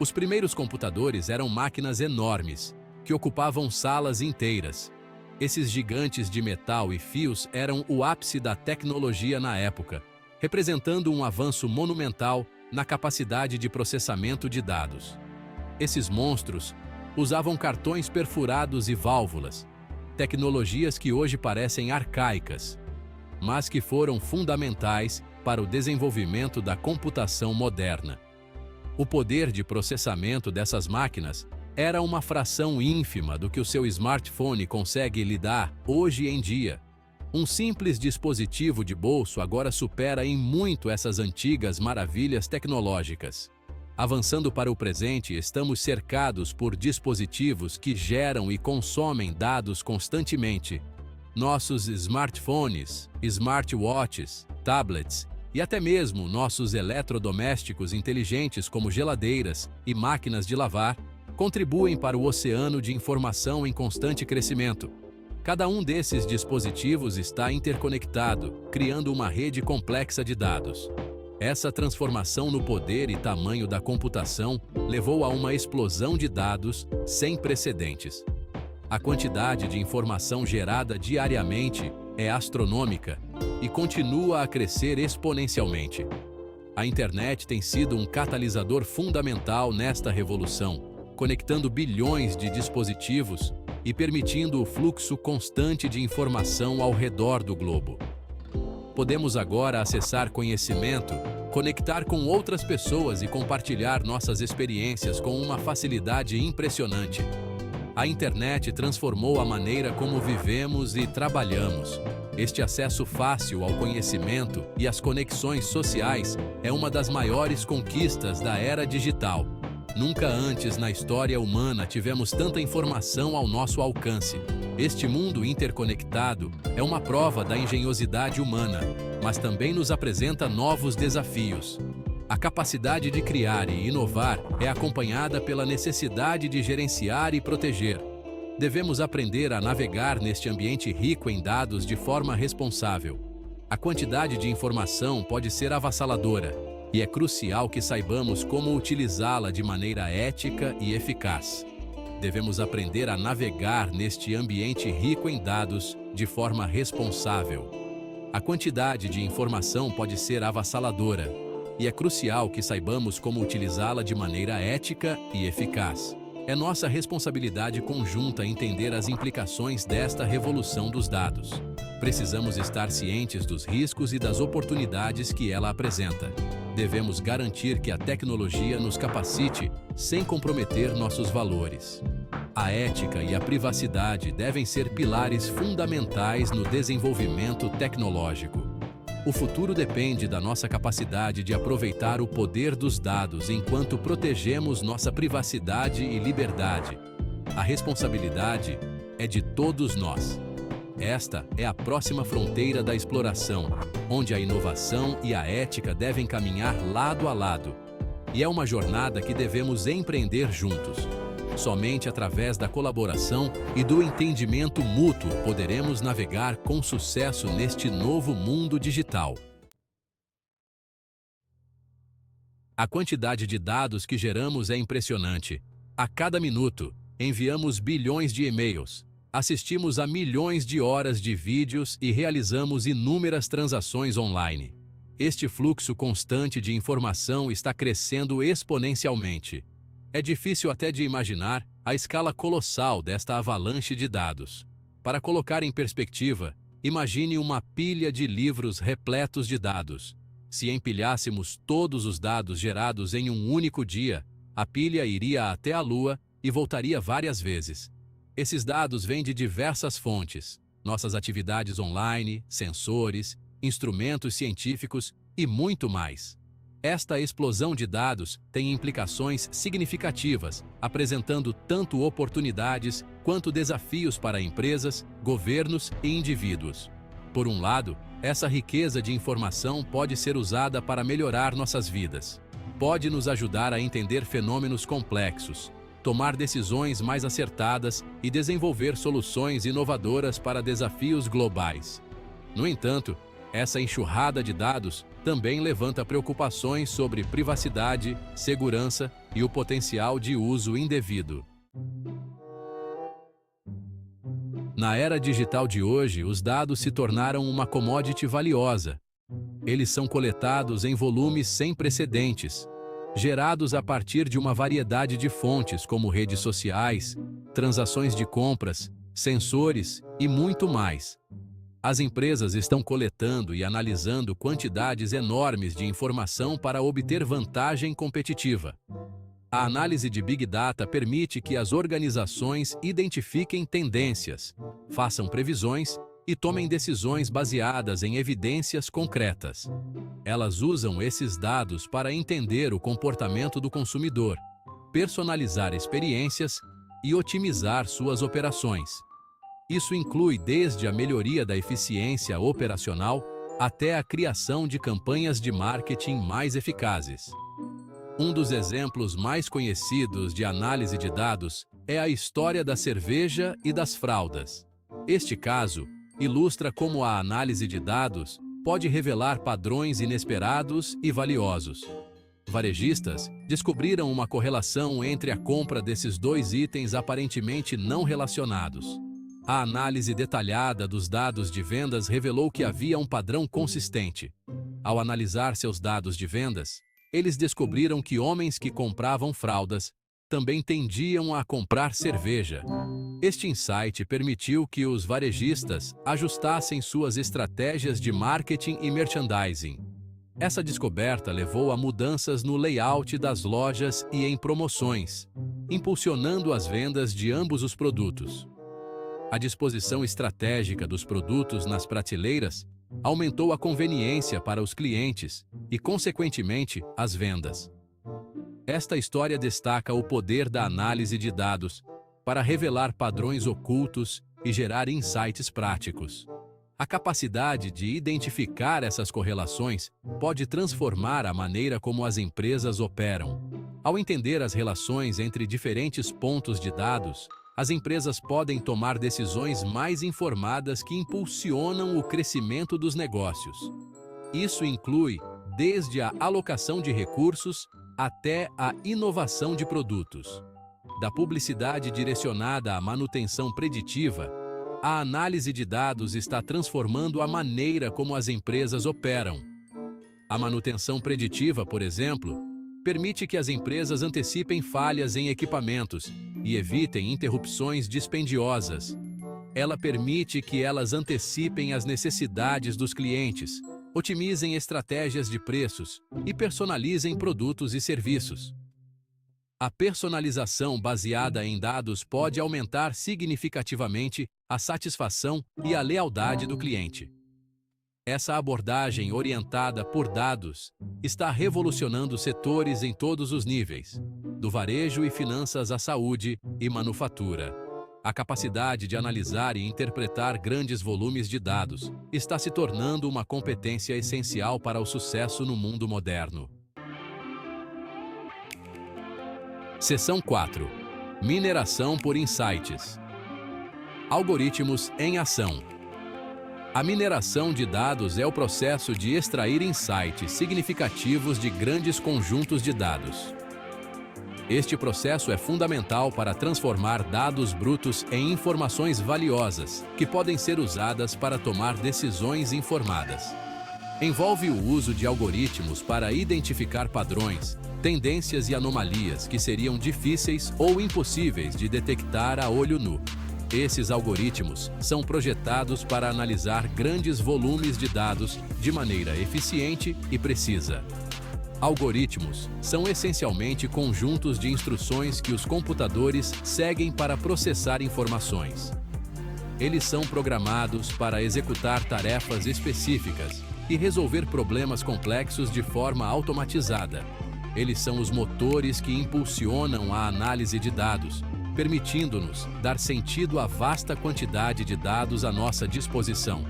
Os primeiros computadores eram máquinas enormes, que ocupavam salas inteiras. Esses gigantes de metal e fios eram o ápice da tecnologia na época, representando um avanço monumental na capacidade de processamento de dados. Esses monstros usavam cartões perfurados e válvulas, tecnologias que hoje parecem arcaicas, mas que foram fundamentais para o desenvolvimento da computação moderna. O poder de processamento dessas máquinas era uma fração ínfima do que o seu smartphone consegue lidar hoje em dia. Um simples dispositivo de bolso agora supera em muito essas antigas maravilhas tecnológicas. Avançando para o presente, estamos cercados por dispositivos que geram e consomem dados constantemente. Nossos smartphones, smartwatches, tablets e até mesmo nossos eletrodomésticos inteligentes como geladeiras e máquinas de lavar contribuem para o oceano de informação em constante crescimento. Cada um desses dispositivos está interconectado, criando uma rede complexa de dados. Essa transformação no poder e tamanho da computação levou a uma explosão de dados sem precedentes. A quantidade de informação gerada diariamente é astronômica e continua a crescer exponencialmente. A internet tem sido um catalisador fundamental nesta revolução, conectando bilhões de dispositivos e permitindo o fluxo constante de informação ao redor do globo. Podemos agora acessar conhecimento, conectar com outras pessoas e compartilhar nossas experiências com uma facilidade impressionante. A internet transformou a maneira como vivemos e trabalhamos. Este acesso fácil ao conhecimento e às conexões sociais é uma das maiores conquistas da era digital. Nunca antes na história humana tivemos tanta informação ao nosso alcance. Este mundo interconectado é uma prova da engenhosidade humana, mas também nos apresenta novos desafios. A capacidade de criar e inovar é acompanhada pela necessidade de gerenciar e proteger. Devemos aprender a navegar neste ambiente rico em dados de forma responsável. A quantidade de informação pode ser avassaladora, e é crucial que saibamos como utilizá-la de maneira ética e eficaz. Devemos aprender a navegar neste ambiente rico em dados de forma responsável. A quantidade de informação pode ser avassaladora, e é crucial que saibamos como utilizá-la de maneira ética e eficaz. É nossa responsabilidade conjunta entender as implicações desta revolução dos dados. Precisamos estar cientes dos riscos e das oportunidades que ela apresenta. Devemos garantir que a tecnologia nos capacite sem comprometer nossos valores. A ética e a privacidade devem ser pilares fundamentais no desenvolvimento tecnológico. O futuro depende da nossa capacidade de aproveitar o poder dos dados enquanto protegemos nossa privacidade e liberdade. A responsabilidade é de todos nós. Esta é a próxima fronteira da exploração, onde a inovação e a ética devem caminhar lado a lado. E é uma jornada que devemos empreender juntos. Somente através da colaboração e do entendimento mútuo poderemos navegar com sucesso neste novo mundo digital. A quantidade de dados que geramos é impressionante. A cada minuto, enviamos bilhões de e-mails, assistimos a milhões de horas de vídeos e realizamos inúmeras transações online. Este fluxo constante de informação está crescendo exponencialmente. É difícil até de imaginar a escala colossal desta avalanche de dados. Para colocar em perspectiva, imagine uma pilha de livros repletos de dados. Se empilhássemos todos os dados gerados em um único dia, a pilha iria até a Lua e voltaria várias vezes. Esses dados vêm de diversas fontes: nossas atividades online, sensores, instrumentos científicos e muito mais. Esta explosão de dados tem implicações significativas, apresentando tanto oportunidades quanto desafios para empresas, governos e indivíduos. Por um lado, essa riqueza de informação pode ser usada para melhorar nossas vidas. Pode nos ajudar a entender fenômenos complexos, tomar decisões mais acertadas e desenvolver soluções inovadoras para desafios globais. No entanto, essa enxurrada de dados também levanta preocupações sobre privacidade, segurança e o potencial de uso indevido. Na era digital de hoje, os dados se tornaram uma commodity valiosa. Eles são coletados em volumes sem precedentes, gerados a partir de uma variedade de fontes como redes sociais, transações de compras, sensores e muito mais. As empresas estão coletando e analisando quantidades enormes de informação para obter vantagem competitiva. A análise de Big Data permite que as organizações identifiquem tendências, façam previsões e tomem decisões baseadas em evidências concretas. Elas usam esses dados para entender o comportamento do consumidor, personalizar experiências e otimizar suas operações. Isso inclui desde a melhoria da eficiência operacional até a criação de campanhas de marketing mais eficazes. Um dos exemplos mais conhecidos de análise de dados é a história da cerveja e das fraldas. Este caso ilustra como a análise de dados pode revelar padrões inesperados e valiosos. Varejistas descobriram uma correlação entre a compra desses dois itens aparentemente não relacionados. A análise detalhada dos dados de vendas revelou que havia um padrão consistente. Ao analisar seus dados de vendas, eles descobriram que homens que compravam fraldas também tendiam a comprar cerveja. Este insight permitiu que os varejistas ajustassem suas estratégias de marketing e merchandising. Essa descoberta levou a mudanças no layout das lojas e em promoções, impulsionando as vendas de ambos os produtos. A disposição estratégica dos produtos nas prateleiras aumentou a conveniência para os clientes e, consequentemente, as vendas. Esta história destaca o poder da análise de dados para revelar padrões ocultos e gerar insights práticos. A capacidade de identificar essas correlações pode transformar a maneira como as empresas operam. Ao entender as relações entre diferentes pontos de dados, as empresas podem tomar decisões mais informadas que impulsionam o crescimento dos negócios. Isso inclui desde a alocação de recursos até a inovação de produtos. Da publicidade direcionada à manutenção preditiva, a análise de dados está transformando a maneira como as empresas operam. A manutenção preditiva, por exemplo, permite que as empresas antecipem falhas em equipamentos e evitem interrupções dispendiosas. Ela permite que elas antecipem as necessidades dos clientes, otimizem estratégias de preços e personalizem produtos e serviços. A personalização baseada em dados pode aumentar significativamente a satisfação e a lealdade do cliente. Essa abordagem orientada por dados está revolucionando setores em todos os níveis, do varejo e finanças à saúde e manufatura. A capacidade de analisar e interpretar grandes volumes de dados está se tornando uma competência essencial para o sucesso no mundo moderno. Seção 4. Mineração por insights. Algoritmos em ação. A mineração de dados é o processo de extrair insights significativos de grandes conjuntos de dados. Este processo é fundamental para transformar dados brutos em informações valiosas, que podem ser usadas para tomar decisões informadas. Envolve o uso de algoritmos para identificar padrões, tendências e anomalias que seriam difíceis ou impossíveis de detectar a olho nu. Esses algoritmos são projetados para analisar grandes volumes de dados de maneira eficiente e precisa. Algoritmos são essencialmente conjuntos de instruções que os computadores seguem para processar informações. Eles são programados para executar tarefas específicas e resolver problemas complexos de forma automatizada. Eles são os motores que impulsionam a análise de dados, permitindo-nos dar sentido à vasta quantidade de dados à nossa disposição.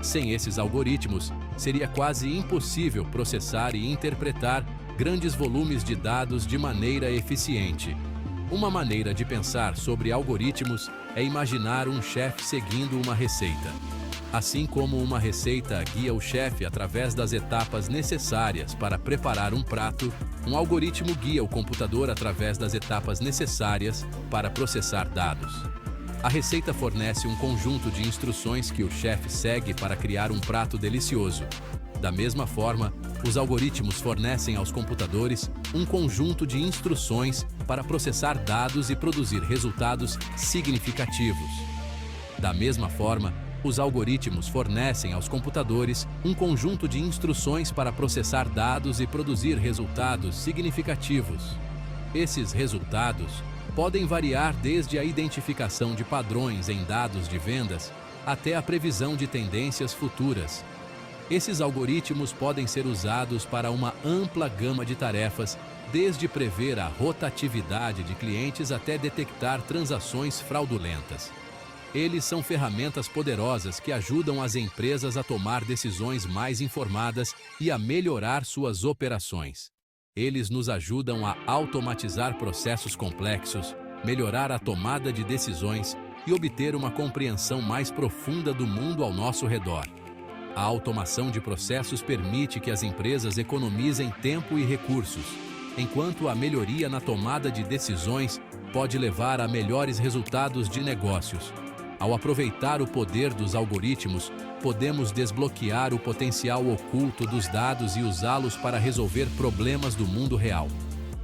Sem esses algoritmos, seria quase impossível processar e interpretar grandes volumes de dados de maneira eficiente. Uma maneira de pensar sobre algoritmos é imaginar um chefe seguindo uma receita. Assim como uma receita guia o chefe através das etapas necessárias para preparar um prato, um algoritmo guia o computador através das etapas necessárias para processar dados. A receita fornece um conjunto de instruções que o chefe segue para criar um prato delicioso. Da mesma forma, os algoritmos fornecem aos computadores um conjunto de instruções para processar dados e produzir resultados significativos. Da mesma forma, os algoritmos fornecem aos computadores um conjunto de instruções para processar dados e produzir resultados significativos. Esses resultados podem variar desde a identificação de padrões em dados de vendas até a previsão de tendências futuras. Esses algoritmos podem ser usados para uma ampla gama de tarefas, desde prever a rotatividade de clientes até detectar transações fraudulentas. Eles são ferramentas poderosas que ajudam as empresas a tomar decisões mais informadas e a melhorar suas operações. Eles nos ajudam a automatizar processos complexos, melhorar a tomada de decisões e obter uma compreensão mais profunda do mundo ao nosso redor. A automação de processos permite que as empresas economizem tempo e recursos, enquanto a melhoria na tomada de decisões pode levar a melhores resultados de negócios. Ao aproveitar o poder dos algoritmos, podemos desbloquear o potencial oculto dos dados e usá-los para resolver problemas do mundo real.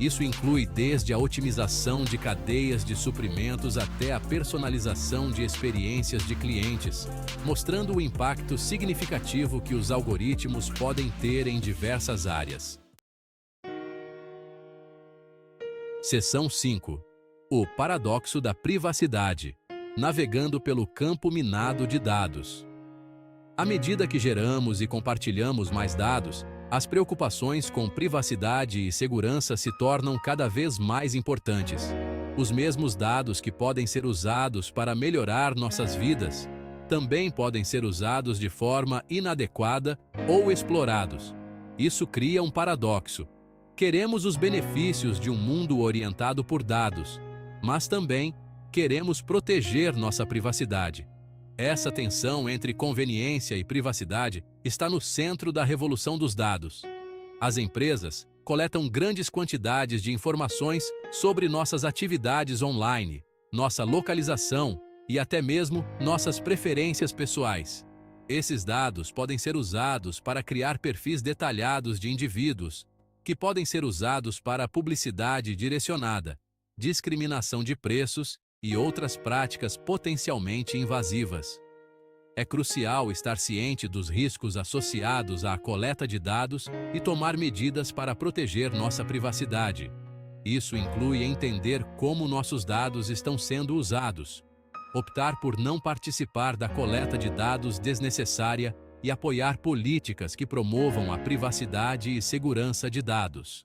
Isso inclui desde a otimização de cadeias de suprimentos até a personalização de experiências de clientes, mostrando o impacto significativo que os algoritmos podem ter em diversas áreas. Seção 5. O paradoxo da privacidade. Navegando pelo campo minado de dados. À medida que geramos e compartilhamos mais dados, as preocupações com privacidade e segurança se tornam cada vez mais importantes. Os mesmos dados que podem ser usados para melhorar nossas vidas, também podem ser usados de forma inadequada ou explorados. Isso cria um paradoxo. Queremos os benefícios de um mundo orientado por dados, mas também queremos proteger nossa privacidade. Essa tensão entre conveniência e privacidade está no centro da revolução dos dados. As empresas coletam grandes quantidades de informações sobre nossas atividades online, nossa localização e até mesmo nossas preferências pessoais. Esses dados podem ser usados para criar perfis detalhados de indivíduos, que podem ser usados para publicidade direcionada, discriminação de preços e outras práticas potencialmente invasivas. É crucial estar ciente dos riscos associados à coleta de dados e tomar medidas para proteger nossa privacidade. Isso inclui entender como nossos dados estão sendo usados, optar por não participar da coleta de dados desnecessária e apoiar políticas que promovam a privacidade e segurança de dados.